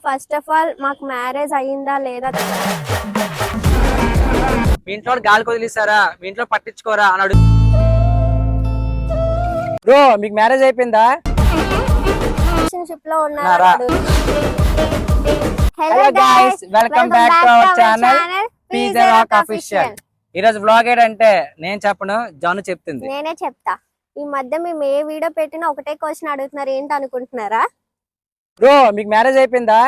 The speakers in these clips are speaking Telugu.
ఫస్ట్ ఆఫ్ ఆల్ మాకు మ్యారేజ్ అయ్యిందా లేదా మీ ఇంట్లో గాలి వదిలేసారా, మీ ఇంట్లో పట్టించుకోరా అని అడుగు. బ్రో మీకు మ్యారేజ్ అయిపోయిందా? రిలేషన్షిప్ లో ఉన్నారా? Hello guys, welcome back to our channel pizza rock official. ఈ రోజు వ్లాగ్ ఏంటంటే నేను చెప్పను, జాను చెప్తుంది. నేనే చెప్తా. ఈ మధ్య మేము ఏ వీడియో పెట్టినా ఒకటే క్వశ్చన్ అడుగుతున్నారు, ఏంటి అనుకుంటున్నారా? బ్రో మీకు మ్యారేజ్ అయిపోయిందా?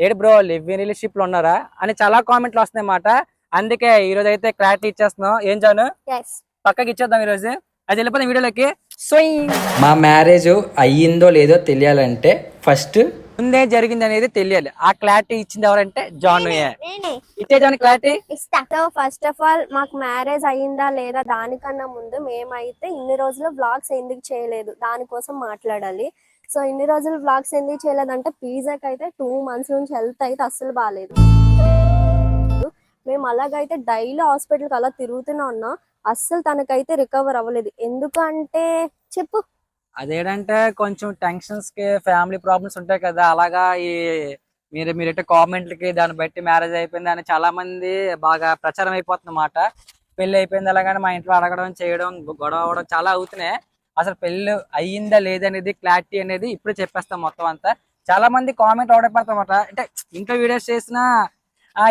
ఏడు బ్రో లివ్ ఇన్ రిలేషన్షిప్ లో ఉన్నారా అని చాలా కామెంట్లు వస్తున్నాయి అన్నమాట. అందుకే ఈ రోజు అయితే క్లారిటీ ఇచ్చేస్తున్నాం. ఏం జాను పక్కకి ఇచ్చేద్దాం ఈ రోజు. అది వెళ్ళిపోయింది వీడియోలోకి. మా మ్యారేజ్ అయ్యిందో లేదో తెలియాలంటే ఫస్ట్ ముందే జరిగింది అనేది తెలియాలి. ఆ క్లారిటీ ఇచ్చింది ఎవరంటే జాను. ఇచ్చే జాను క్లారిటీ ఇస్తా. సో ఫస్ట్ ఆఫ్ ఆల్ మాకు మ్యారేజ్ అయ్యిందా లేదా దానికన్నా ముందు మేమైతే ఇన్ని రోజులు వ్లాగ్స్ ఎందుకు చేయలేదు దానికోసం మాట్లాడాలి. సో ఇన్ని రోజులు వ్లాగ్స్ ఎందుకు చేయలేదంటే పిజ్జాకి అయితే 2 months నుంచి హెల్త్ అయితే అస్సలు బాగాలేదు. మేము అలాగైతే డైలీ హాస్పిటల్కి అలా తిరుగుతూనే ఉన్నాం. అస్సలు తనకైతే రికవర్ అవ్వలేదు. ఎందుకంటే చెప్పు. అదేంటంటే కొంచెం టెన్షన్స్ కి ఫ్యామిలీ ప్రాబ్లమ్స్ ఉంటాయి కదా, అలాగా ఈ మీరైతే కామెంట్లకి దాన్ని బట్టి మ్యారేజ్ అయిపోయింది అని చాలా మంది బాగా ప్రచారం అయిపోతుంది అన్నమాట. పెళ్లి అయిపోయింది అలాగని మా ఇంట్లో అడగడం చేయడం గొడవ అవ్వడం చాలా అవుతున్నాయి. అసలు పెళ్లి అయ్యిందా లేదనేది క్లారిటీ అనేది ఇప్పుడు చెప్పేస్తాం మొత్తం అంతా. చాలా మంది కామెంట్ అవడం పడతామట, అంటే ఇంట్లో వీడియోస్ చేసినా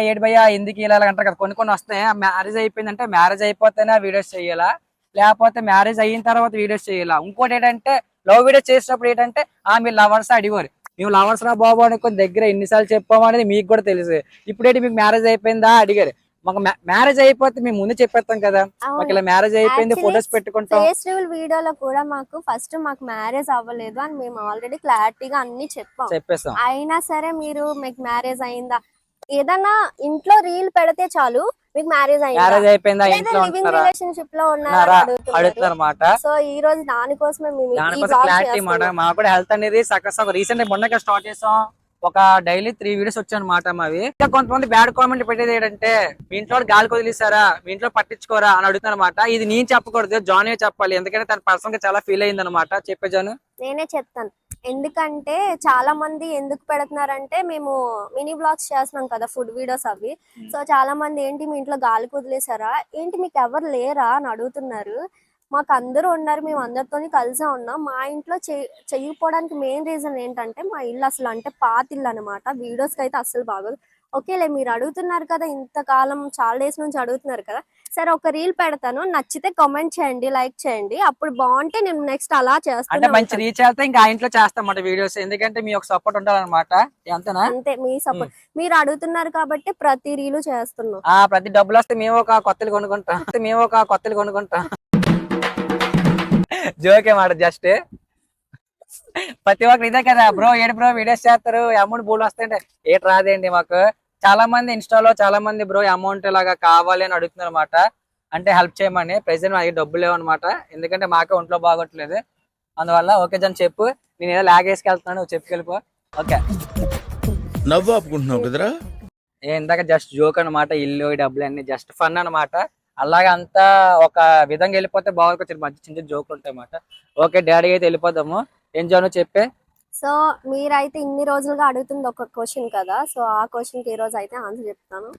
ఏడు భయ్యా ఎందుకు ఇలా అంటారు కదా, కొన్ని వస్తాయి. మ్యారేజ్ అయిపోయిందంటే మ్యారేజ్ అయిపోతేనే వీడియోస్ చేయాలా, లేకపోతే మ్యారేజ్ అయిన తర్వాత వీడియోస్ చేయాలా. ఇంకోటి ఏంటంటే లవ్ వీడియోస్ చేసినప్పుడు ఏంటంటే మీరు లవర్స్ అడిగారు, మేము లవర్స్ రా బాబు అని కొన్ని దగ్గర ఎన్నిసార్లు చెప్పాము అనేది మీకు కూడా తెలుసు. ఇప్పుడేంటి మీకు మ్యారేజ్ అయిపోయిందా అడిగారు. మాకు మ్యారేజ్ అయిపోతే మేము ముందు చెప్పేస్తాం కదా, మాకు ఇలా మ్యారేజ్ అయిపోయింది ఫొటోస్ పెట్టుకుంటాం. వీడియోలో కూడా మాకు మ్యారేజ్ అవ్వలేదు అని మేము ఆల్రెడీ క్లారిటీగా అన్ని చెప్పేస్తాం. అయినా సరే మీరు మీకు మ్యారేజ్ అయిందా, ఏదన్నా ఇంట్లో రీల్ పెడితే చాలు మీకు మ్యారేజ్ అయిపోయిందా రిలేషన్షిప్ లో ఉన్నారా అడుగుతారన్నమాట. సో ఈ రోజు దానికోసమే క్లారిటీ మాట. మాకు కూడా హెల్త్ అనేది సక్సెస్ రీసెంట్ మొన్నగా స్టార్ట్ చేసాం. ఒక డైలీ 3 వీడియోస్ వచ్చాయన్నమాట మావి. ఇంకా కొంతమంది బ్యాడ్ కామెంట్ పెట్టేది ఏంటంటే మీ ఇంట్లో గాలి వదిలేసారా, మీ ఇంట్లో పట్టించుకోరా అని అడుగుతారన్నమాట. ఇది నేను చెప్పకూడదు, జానే చెప్పాలి. ఎందుకంటే తన పర్సన్ గా చాలా ఫీల్ అయింది అనమాట. చెప్పే జాను నేనే చెప్తాను. ఎందుకంటే చాలా మంది ఎందుకు పెడుతున్నారంటే మేము మినీ బ్లాగ్స్ చేస్తున్నాం కదా, ఫుడ్ వీడియోస్ అవి. సో చాలా మంది ఏంటి మీ ఇంట్లో గాలి వదిలేసారా, ఏంటి మీకు ఎవరు లేరా అని అడుగుతున్నారు. మాకు అందరూ ఉన్నారు, మేము అందరితోని కలిసే ఉన్నాం. మా ఇంట్లో చెయ్యకపోవడానికి మెయిన్ రీజన్ ఏంటంటే మా ఇల్లు అసలు అంటే పాత ఇల్లు అనమాట. వీడియోస్కి అయితే అస్సలు బాగోదు. ఓకేలే మీరు అడుగుతున్నారు కదా, ఇంతకాలం చాలా డేస్ నుంచి అడుగుతున్నారు కదా, సరే ఒక రీల్ పెడతాను, నచ్చితే కామెంట్ చేయండి, లైక్ చేయండి. అప్పుడు బాగుంటే నేను నెక్స్ట్ అలా చేస్తాను. మంచి రీచ్ అయితే ఇంకా ఇంట్లో చేస్తాం వీడియోస్, ఎందుకంటే మీ ఒక సపోర్ట్ ఉండాలన్నమాట. అంతే, మీ సపోర్ట్. మీరు అడుగుతున్నారు కాబట్టి ప్రతి రీలు చేస్తున్నాం. ప్రతి డబ్బులు వస్తే మేము ఒక కొత్తలు కొనుక్కుంటాం. జోకే మాట, జస్ట్ ప్రతి ఒక్కరు ఇదే కదా బ్రో. ఏడు బ్రో వీడియోస్ చేస్తారు, అమౌంట్ బోల్ వస్తాయంటే ఏటి రాదేంటి. మాకు చాలా మంది ఇన్స్టాలో చాలా మంది బ్రో అమౌంట్ ఇలాగా కావాలి అని అడుగుతున్నారు అనమాట. అంటే హెల్ప్ చేయమని. ప్రెసెంట్ మాకు డబ్బులు లేవన్నమాట, ఎందుకంటే మాకే ఒంట్లో బాగోట్లేదు. అందువల్ల ఓకే జన్ చెప్పు, నేను ఏదో లాగేసుకెళ్తున్నాను, నువ్వు చెప్పుకెళ్ళిపో. ఓకే నవ్వు ఆపుకుంటున్నావు కదరా. ఇందాక జస్ట్ జోక్ అనమాట. ఇల్లు డబ్బులు అన్ని జస్ట్ ఫన్ అనమాట. అలాగే అంతా ఒక విధంగా వెళ్ళిపోతే బాగుంది. మంచి చిన్న జోకులు ఉంటాయి అన్నమాట. ఓకే డాడీ అయితే వెళ్ళిపోదాము. ఏం జాను చెప్పే. సో మీరైతే ఇన్ని రోజులుగా అడుగుతుంది ఒక క్వశ్చన్ కదా, సో ఆ క్వశ్చన్కి ఈ రోజు అయితే ఆన్సర్ చెప్తాను.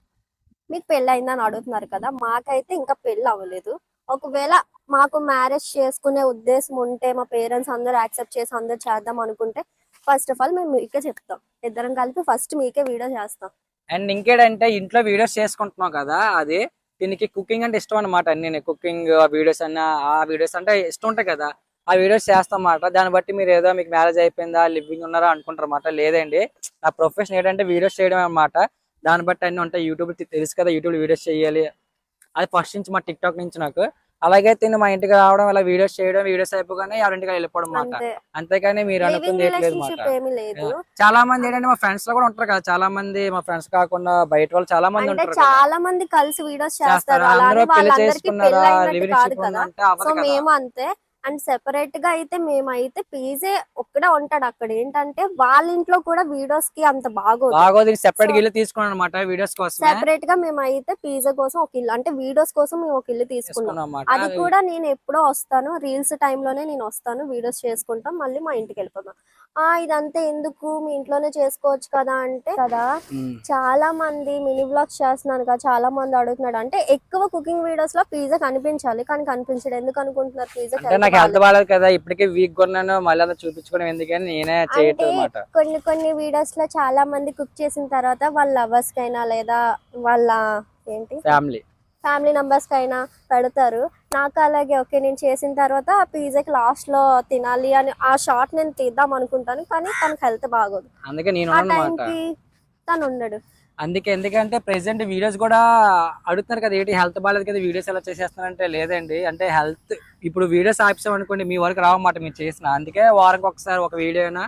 మీకు పెళ్ళి అయిందని అడుగుతున్నారు కదా, మాకైతే ఇంకా పెళ్ళి అవ్వలేదు. ఒకవేళ మాకు మ్యారేజ్ చేసుకునే ఉద్దేశం ఉంటే, మా పేరెంట్స్ అందరూ యాక్సెప్ట్ చేసి అందరు చేద్దాం అనుకుంటే, ఫస్ట్ ఆఫ్ ఆల్ మేము మీకే చెప్తాం. ఇద్దరం కలిపి ఫస్ట్ మీకే వీడియో చేస్తాం. అండ్ ఇంకేంటంటే ఇంట్లో వీడియోస్ చేసుకుంటున్నాం కదా, అది దీనికి కుకింగ్ అంటే ఇష్టం అనమాట. నేను కుకింగ్ వీడియోస్ అన్న ఆ వీడియోస్ అంటే ఇష్టం ఉంటాయి కదా, ఆ వీడియోస్ చేస్తాం అన్నమాట. దాన్ని బట్టి మీరు ఏదో మీకు మ్యారేజ్ అయిపోయిందా, లివింగ్ ఉన్నారా అనుకుంటారు అన్నమాట. లేదండి, నా ప్రొఫెషన్ ఏంటంటే వీడియోస్ చేయడం అన్నమాట. దాన్ని బట్టి అన్ని ఉంటాయి. యూట్యూబ్ తెలుసు కదా, యూట్యూబ్ వీడియోస్ చేయాలి, అది ఫస్ట్ నుంచి మా టిక్టాక్ నుంచి నాకు. అలాగే తిని మా ఇంటికి రావడం, ఇలా వీడియోస్ చేయడం, వీడియోస్ అయిపోగానే ఎవరింటికి వెళ్ళిపోవడం మాట. అంతేకాని మీరు అనుకుంది లేదు. చాలా మంది ఏంటంటే మా ఫ్రెండ్స్ లో కూడా ఉంటారు కదా, చాలా మంది మా ఫ్రెండ్స్ కాకుండా బయట వాళ్ళు చాలా మంది ఉంటారు, చాలా మంది కలిసి వీడియోస్ చేస్తారు. అందరూ పెళ్లి చేసుకున్నారా, లివింగ్ సో మేము అంతే. అండ్ సెపరేట్ గా అయితే మేమైతే పీజే ఒక్కడే ఉంటాడు అక్కడ. ఏంటంటే వాళ్ళ ఇంట్లో కూడా వీడియోస్ కి అంత బాగోదు. సెపరేట్ గా ఇల్లు తీసుకున్నాం అనమాట వీడియోస్ కోసం. సెపరేట్ గా మేమైతే పీజా కోసం ఒక ఇల్లు, అంటే వీడియోస్ కోసం మేము ఒక ఇల్లు తీసుకున్నాం. అది కూడా నేను ఎప్పుడో వస్తాను, రీల్స్ టైమ్ లోనే నేను వస్తాను, వీడియోస్ చేసుకుంటాం, మళ్ళీ మా ఇంటికి వెళ్ళిపోతాం. ఇదంతా ఎందుకు మీ ఇంట్లోనే చేసుకోవచ్చు కదా అంటే కదా ఉమ్. చాలా మంది మినీ బ్లాగ్స్ చేస్తున్నాను కదా, చాలా మంది అడుగుతున్నాడు. అంటే ఎక్కువ కుకింగ్ వీడియోస్ లో పిజ్జా కనిపించాలి, కానీ కనిపించడు. ఎందుకు అనుకుంటున్నారు? పిజ్జా అంటే నాకు హెల్త్ బాగాలేదు కదా, ఇప్పటికే వీక్ కొన్నాను, మళ్ళీ అలా చూపించుకోవడం ఎందుకని నేనే చేయటం అన్నమాట. కొన్ని వీడియోస్ లో చాలా మంది కుక్ చేసిన తర్వాత వాళ్ళ లవర్స్ కైనా లేదా వాళ్ళ ఫ్యామిలీ మెంబర్స్ కైనా పెడతారు. నాకు అలాగే ఓకే నేను చేసిన తర్వాత ఆ పిజ్జాకి లాస్ట్ లో తినాలి అని ఆ షార్ట్ నేను తీద్దాం అనుకుంటాను, కానీ తనకు హెల్త్ బాగోదు, అందుకే నేను ఆ అన్నమాట. టైంకి తను ఉండడు. అందుకే ఎందుకంటే ప్రెసెంట్ వీడియోస్ కూడా అడుగుతున్నారు కదా, ఏంటి హెల్త్ బాగాలేదు కదా వీడియోస్ ఎలా చేసేస్తున్నారంటే, లేదండి అంటే హెల్త్ ఇప్పుడు వీడియోస్ ఆపిస్తాం అనుకోండి మీ వరకు రావన్నమాట మీరు చేసిన. అందుకే వారానికి ఒకసారి ఒక వీడియో అయినా,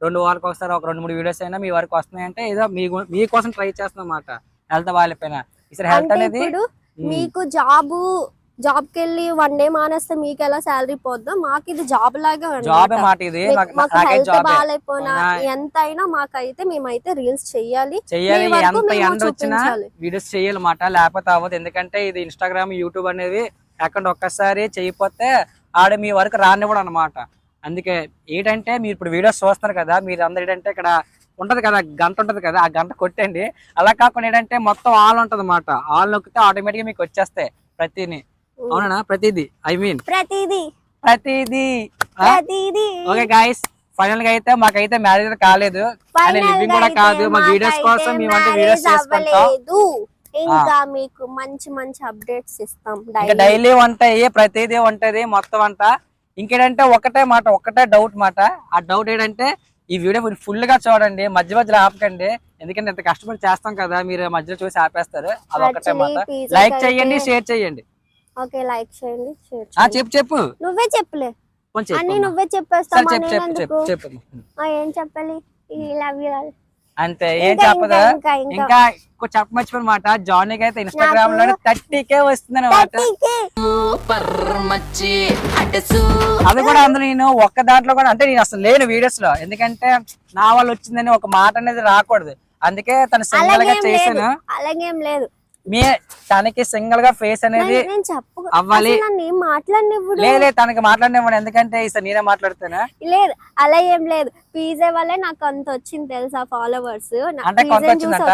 2 వారాలకు ఒకసారి ఒక 2-3 వీడియోస్ అయినా మీ వరకు వస్తున్నాయంటే ఏదో మీకోసం ట్రై చేస్తున్నాం అన్నమాట. హెల్త్ బాగాలేకపోయినా ఈసారి హెల్త్ అంటే అనేది ఇప్పుడు మీకు జాబ్కి వెళ్ళి 1 డే మానేస్తే మీకు ఎలా శాలరీ పోద్దో, మాకు ఇది జాబ్ లాగా జాబ్ మాట ఇది. మాకు హెల్త్ బాగాలేకపోయినా ఎంత అయినా మాకైతే మేమైతే రీల్స్ చెయ్యాలి, ఎంత ఎండ వచ్చినా వీడియోస్ చెయ్యాలన్నమాట, లేకపోతే అవ్వదు. ఎందుకంటే ఇది ఇన్స్టాగ్రామ్ యూట్యూబ్ అనేది అకౌంట్ ఒక్కసారి చేయకపోతే ఆడ మీ వరకు రానివ్వడం అనమాట. అందుకే ఏంటంటే మీరు ఇప్పుడు వీడియోస్ చూస్తున్నారు కదా, మీరు అందరు ఏంటంటే ఇక్కడ ఉంటది కదా గంట ఉంటది కదా, ఆ గంట కొట్టండి. అలా కాకుండా ఏంటంటే మొత్తం ఆల్ ఉంటది అన్నమాట. ఆల్ నొక్కితే ఆటోమేటిక్ గా మీకు వచ్చేస్తాయి ప్రతిదీ. అవునా? ప్రతిదీ ఐ మీన్ ప్రతిదీ. ఓకే గైస్, ఫైనల్ గా అయితే మాకైతే మ్యారేజ్ కాలేదు, కానీ లివింగ్ కూడా కాదు. మా వీడియోస్ కోసం మేమంటే వీడియోస్ చేసుకుంటాం. ఇంకా మీకు మంచి మంచి అప్డేట్స్ ఇస్తాం. ఇంకా డైలీ ఉంటాయి, ప్రతిదీ ఉంటది మొత్తం అంతా. ఇంకేంటంటే ఒకటే డౌట్ మాట. ఆ డౌట్ ఏంటంటే ఈ వీడియో ఫుల్ గా చూడండి, మధ్య మధ్యలో ఆపకండి. ఎందుకంటే ఇంత కష్టపడి చేస్తాం కదా, మీరు మధ్యలో చూసి ఆపేస్తారు. అదొకటే మాట. లైక్ చేయండి, షేర్ చేయండి. ఓకే, లైక్ చేయండి, షేర్ చేయండి. చెప్పు నువ్వే చెప్పులే, అన్ని నువ్వే చెప్పేస్తావు. ఏం చెప్పాలి? లవ్ యూ ఆల్ అంతే, ఏం చెప్పదు. ఇంకా చెప్పమర్చిపోయిన మాట, జానీకి అయితే ఇన్స్టాగ్రామ్ లో 30K వస్తుంది అనమాట. అది కూడా అందులో నేను ఒక్క దాంట్లో కూడా అంటే నేను అసలు లేను వీడియోస్ లో, ఎందుకంటే నా వల్ల వచ్చిందని ఒక మాట అనేది రాకూడదు. అందుకే తను సింగిల్ గా చేశాను. అలాగేం లేదు, తనకి సింగిల్ గా ఫేస్ అనేది అవ్వాలి. లేదు తనకి మాట్లాడినివ్వండి, ఎందుకంటే ఈసారి నేనే మాట్లాడుతాను. లేదు అలా ఏం లేదు, పిజ్జా వల్లే నాకు అంత వచ్చింది తెలుసా ఫాలోవర్స్. అంటే కొంత వచ్చిందంట,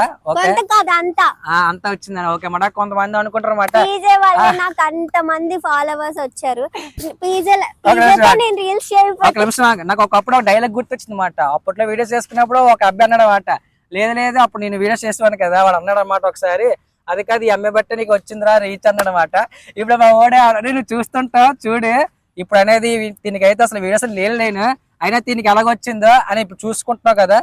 అంతా వచ్చిందని. ఓకే మాట, కొంతమంది అనుకుంటారు అన్నమాట పిజ్జా వల్లే నాకు అంత మంది ఫాలోవర్స్ వచ్చారు. నేను రీల్స్ ఒక నిమిషం, నాకు ఒకప్పుడు ఒక డైలాగ్ గుర్తొచ్చింది అన్నమాట. అప్పట్లో వీడియోస్ చేసుకున్నప్పుడు ఒక అబ్బాయి అన్నాడు అన్నమాట, లేదు అప్పుడు నేను వీడియోస్ చేస్తాను కదా, వాడు అన్నాడు అన్నమాట ఒకసారి, అది కాదు ఈ అమ్మాయి బట్టి నీకు వచ్చిందిరా రీచ్ అన్నాడు అనమాట. ఇప్పుడు మా ఓడే నువ్వు చూస్తుంటావు చూడు, ఇప్పుడు అనేది దీనికైతే అసలు వీడియోస్ లేను, అయినా దీనికి ఎలాగొచ్చిందో అని ఇప్పుడు చూసుకుంటున్నావు కదా.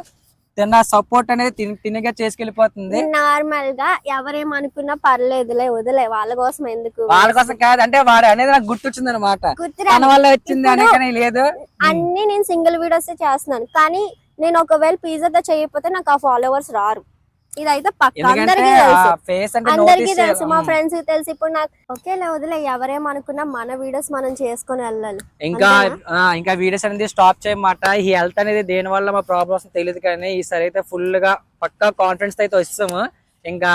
తిన్న సపోర్ట్ అనేది తినగా చేసుకెళ్ళిపోతుంది. నార్మల్ గా ఎవరేమనుకున్నా పర్లేదులే, వదిలే, వాళ్ళ కోసం ఎందుకు. వాళ్ళ కోసం కాదు, అంటే వాడు అనేది నాకు గుర్తొచ్చింది అనమాట, తన వల్ల వచ్చింది అనే లేదు. అన్ని నేను సింగిల్ వీడియోస్ చేస్తున్నాను, కానీ నేను ఒకవేళ పిజ్జాతో చేయకపోతే నాకు ఆ ఫాలోవర్స్ రారు. ఇదైతే పక్కా, అందరికీ తెలుసు, మా ఫ్రెండ్స్ కి తెలుసు. ఇప్పుడు నాకు ఓకేలే, వదిలే, ఎవరేమనుకున్నా మన వీడియోస్ మనం చేసుకుని వెళ్ళాలి. ఇంకా వీడియోస్ అనేది స్టాప్ చేయమాట. ఈ హెల్త్ అనేది దేని వల్ల మా ప్రాబ్లమ్స్ తెలియదు, కానీ ఈసారి అయితే ఫుల్ గా పక్కా కాన్ఫిడెన్స్ అయితే వస్తాము. ఇంకా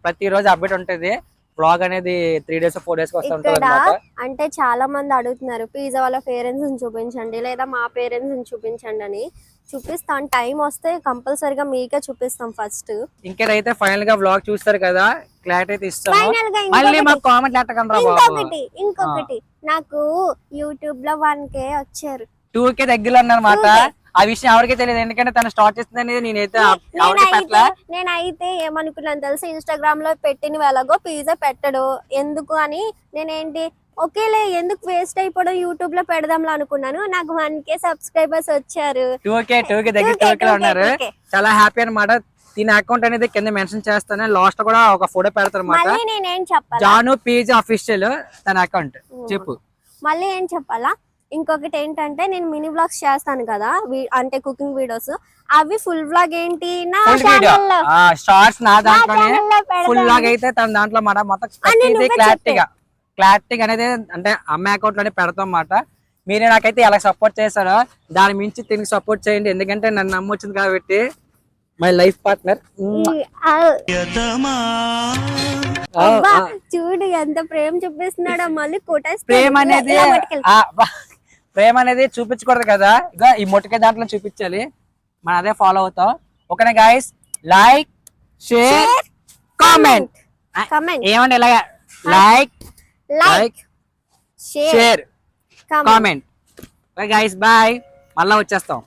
ప్రతిరోజు అప్డేట్ ఉంటది. బ్లాగ్ అనేది 3 days 4 days వస్తుంటది. అంటే చాలా మంది అడుగుతున్నారు, పిజ్జా వాళ్ళ పేరెంట్స్ ని చూపించండి లేదా మా పేరెంట్స్ ని చూపించండి అని. చూపిస్తాం, టైం వస్తే కంపల్సరీగా మీకే చూపిస్తాం ఫస్ట్. ఇంకేదైతే ఫైనల్ గా బ్లాగ్ చూస్తారు కదా, క్లారిటీ అయితే ఇస్తాము. మళ్ళీ మాకు కామెంట్ పెట్టకండి. ఇంకొకటి నాకు యూట్యూబ్ లో 1K వచ్చారు, 2K దగ్గరలో అన్నమాట. ఆ విషయం ఎవరికీ తెలియదు, ఎందుకంటే తను స్టార్ట్ చేస్తుంది అనేది నేనైతే ఏమనుకున్నాను తెలుసా, ఇన్స్టాగ్రామ్ లో పెట్టిన ఎలాగో పిజ్జా పెట్టడు ఎందుకు అని నేనేంటి ఓకేలే ఎందుకు వేస్ట్ అయిపోవడం, యూట్యూబ్ లో పెడదాంలో అనుకున్నాను. నాకు 1K సబ్స్క్రైబర్స్ వచ్చారు. 2K దగ్గర ఉన్నారు. చాలా హ్యాపీ అన్నమాట. దీని అకౌంట్ అనేది కింద మెన్షన్ చేస్తాను, లాస్ట్ కూడా ఒక ఫోటో పెడతారు అన్నమాట. నేనేం చెప్పాలి, జాను పిజ్జా అఫీషియల్ తన అకౌంట్ చెప్పు. మళ్ళీ ఏం చెప్పాలా, ఇంకొకటి ఏంటంటే నేను మినీ బ్లాగ్స్ చేస్తాను కదా, అంటే కుకింగ్ వీడియోస్, అవి ఫుల్ వ్లాగ్ ఏంటి నా ఛానల్లో, షార్ట్స్ నా దాంట్లోనే, ఫుల్ వ్లాగ్ అయితే తన దాంట్లో మాట మొత్తం క్లారిటీ అనేది అంటే అమ్మాయి అకౌంట్ లోనే పెడతాం అన్నమాట. మీరే నాకైతే ఎలా సపోర్ట్ చేస్తారో దాని మించి తిరిగి సపోర్ట్ చేయండి, ఎందుకంటే నన్ను నమ్మొచ్చింది కాబట్టి. మై లైఫ్ పార్ట్నర్ చూడు ఎంత ప్రేమ చూపిస్తున్నాడో, మళ్ళీ ప్రేమ అనేది ప్రేమ అనేది చూపించకూడదు కదా, ఇక ఈ మొట్టకే దాంట్లో చూపించాలి, మనం అదే ఫాలో అవుతాం. ఓకేనా guys, like share comment. Comment ఏమండి ఇలాగా like like share share comment. Comment. Guys bye, మళ్ళా వచ్చేస్తాం.